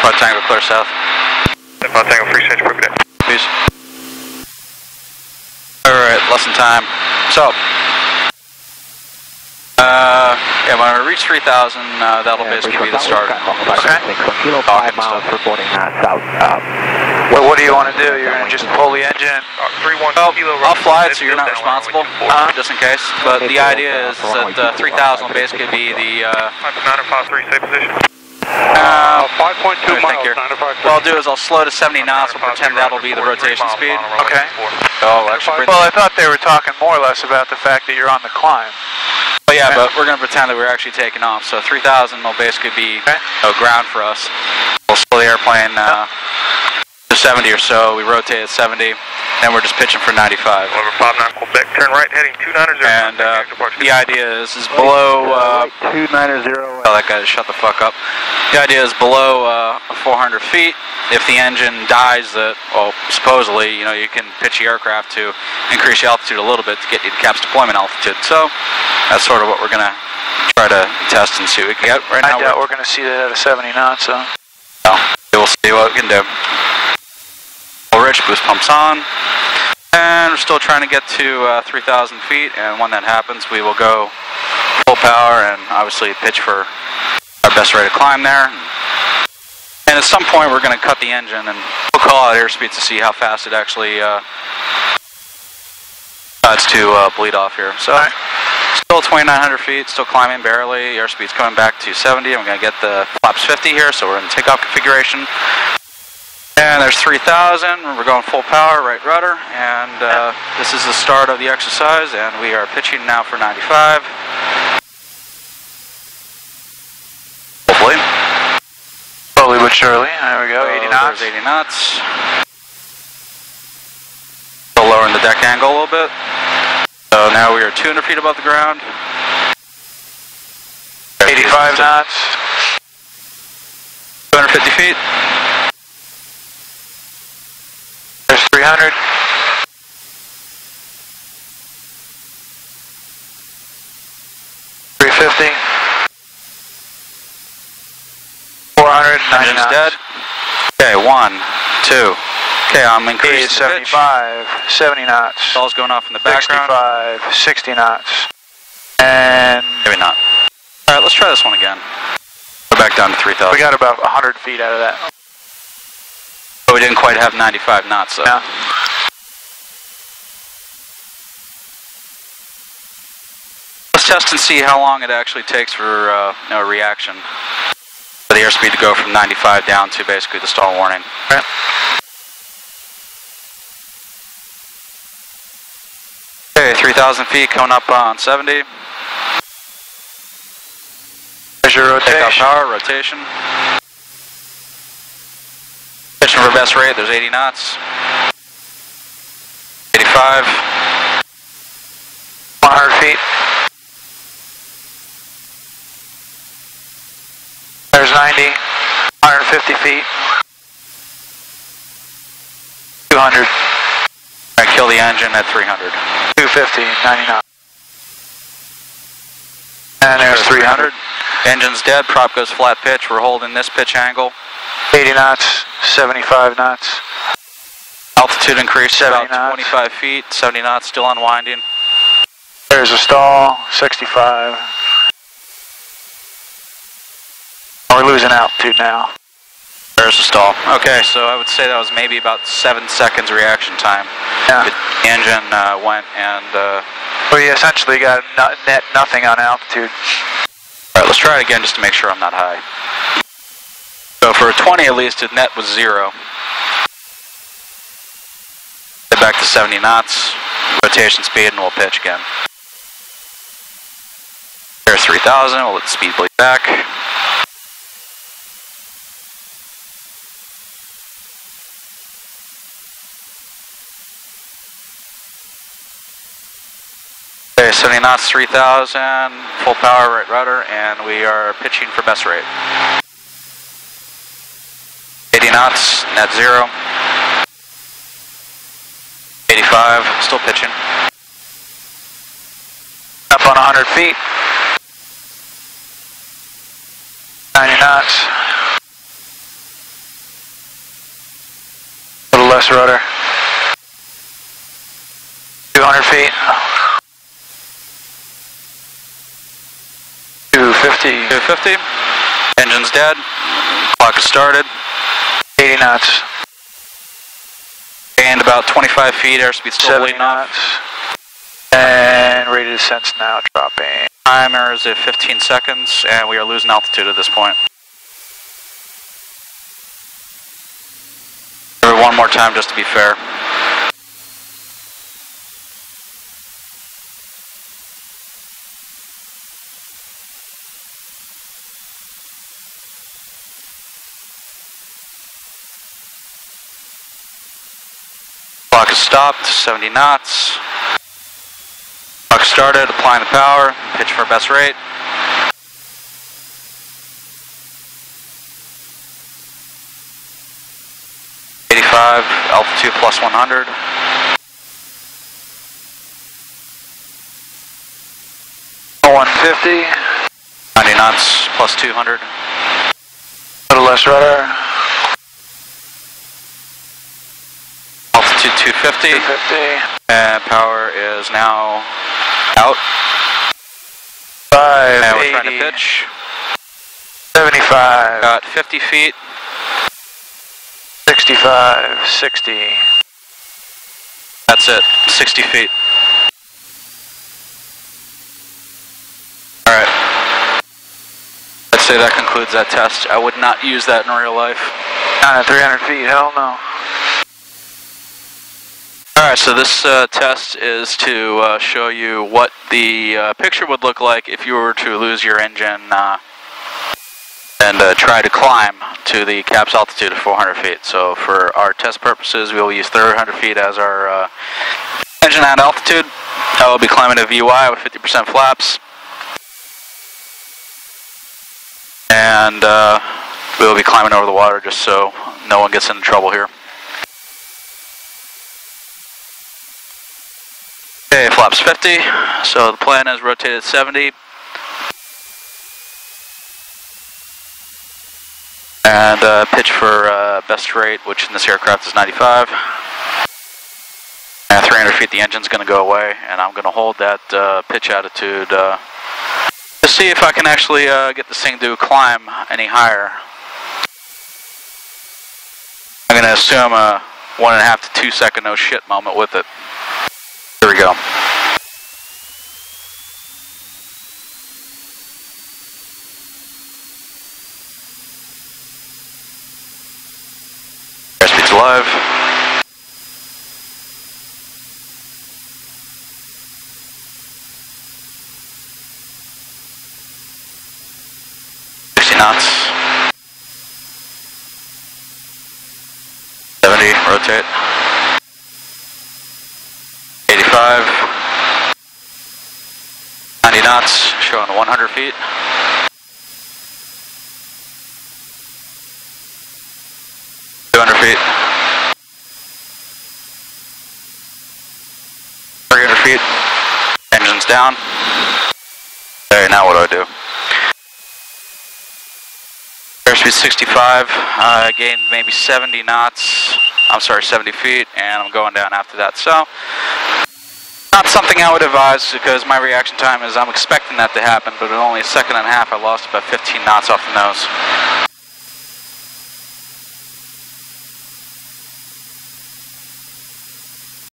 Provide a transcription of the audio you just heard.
Alpha Tango, clear south. Alpha Tango, free change, perfect. Peace. Alright, lesson time. So, yeah, when I reach 3,000, that'll basically be the start. Okay. Kilo 5 miles reporting south. Well, what do you want to do? You're going to just pull the engine? 31 kilo. I'll fly it so you're not responsible, just in case. But the idea is that 3,000 will basically be the... 953, safe position. 5.2 miles, 953. What I'll do is I'll slow to 70 knots. We'll pretend that'll be the rotation speed. Okay. Oh, actually, well, I thought they were talking more or less about the fact that you're on the climb. Oh yeah, but we're going to pretend that we're actually taking off. So 3,000 will basically be ground for us. We'll slow the airplane to 70 or so. We rotate at 70, and we're just pitching for 95. Over 59 Quebec, turn right, heading 290. And the idea is below... 290. Oh, that guy just shut the fuck up. The idea is below 400 feet. If the engine dies, well, supposedly, you know, you can pitch the aircraft to increase the altitude a little bit to get you to CAPS deployment altitude. So that's sort of what we're going to try to test and see what we can get. Right now, I doubt we're going to see that at a 70 knots, so. No, we'll see what we can do. Full rich, boost pumps on. And we're still trying to get to 3,000 feet, and when that happens, we will go full power and obviously pitch for our best rate of climb there. And at some point, we're going to cut the engine, and we'll call out airspeed to see how fast it actually decides to bleed off here. So, still 2,900 feet, still climbing barely. Airspeed's coming back to 70. I'm going to get the flaps 50 here, so we're in takeoff configuration. And there's 3,000. We're going full power, right rudder, and this is the start of the exercise, and we are pitching now for 95. Hopefully. Slowly but surely. There we go, 80 knots. There's 80 knots. Still lowering the deck angle a little bit. So now we are 200 feet above the ground. 85 knots. 250 feet. There's 300. 350. 400. Engine's dead. Okay, 1, 2. Okay, I'm increasing 75, 70 knots. Stall's going off in the background. 65, 60 knots. And Maybe not. Alright, let's try this one again. Go back down to 3,000. we got about 100 feet out of that. But we didn't quite have 95 knots, though. Yeah. Let's test and see how long it actually takes for a reaction. For the airspeed to go from 95 down to basically the stall warning. Okay. Okay, 3,000 feet coming up on 70. There's your rotation. Takeoff power, rotation. Pitching for best rate, there's 80 knots. 85. 100 feet. There's 90. 150 feet. 200. I kill the engine at 300. 250, 90 knots. And there's 300. Engine's dead, prop goes flat pitch. We're holding this pitch angle. 80 knots, 75 knots. Altitude increase 70 about knots. 25 feet, 70 knots, still unwinding. There's a stall, 65. We're losing altitude now. There's the stall. Okay, so I would say that was maybe about 7 seconds reaction time. Yeah. The engine went and... We essentially got net nothing on altitude. Alright, let's try it again just to make sure I'm not high. So for a 20 at least, the net was 0. Get back to 70 knots, rotation speed, and we'll pitch again. There's 3,000, we'll let the speed bleed back. Okay, 70 knots, 3,000, full power, right rudder, and we are pitching for best rate. 80 knots, net 0. 85, still pitching. Up on 100 feet. 90 knots. feet. 250. 250. Engine's dead. Clock is started. 80 knots. Gained about 25 feet. Airspeed still 70 knots. And rate of descent's now dropping. Timer is at 15 seconds, and we are losing altitude at this point. One more time just to be fair. Clock is stopped, 70 knots. Clock started, applying the power, pitch for best rate. Altitude plus 100. $150. 90 knots plus 200. A little less rudder. Altitude 250. 250. And power is now out. 580. And we're trying to pitch. 75. Got 50 feet. 65, 60. That's it, 60 feet. Alright. I'd say that concludes that test. I would not use that in real life. Not at 300 feet, hell no. Alright, so this test is to show you what the picture would look like if you were to lose your engine and try to climb to the cap's altitude of 400 feet. So for our test purposes, we will use 300 feet as our engine at altitude. I will be climbing a VY with 50% flaps. And we will be climbing over the water just so no one gets into trouble here. Okay, flaps 50. So the plan is rotated 70. And pitch for best rate, which in this aircraft is 95. At 300 feet, the engine's going to go away, and I'm going to hold that pitch attitude to see if I can actually get this thing to climb any higher. I'm going to assume a 1.5 to 2 second no shit moment with it. Here we go. Airspeed's live. Knots. 70, rotate. 85. 90 knots, showing 100 feet. 200 feet. 300 feet. Engine's down. Okay, now what do I do? Airspeed 65, gained maybe 70 knots, I'm sorry, 70 feet, and I'm going down after that. So, not something I would advise because my reaction time is I'm expecting that to happen, but in only a second and a half I lost about 15 knots off the nose.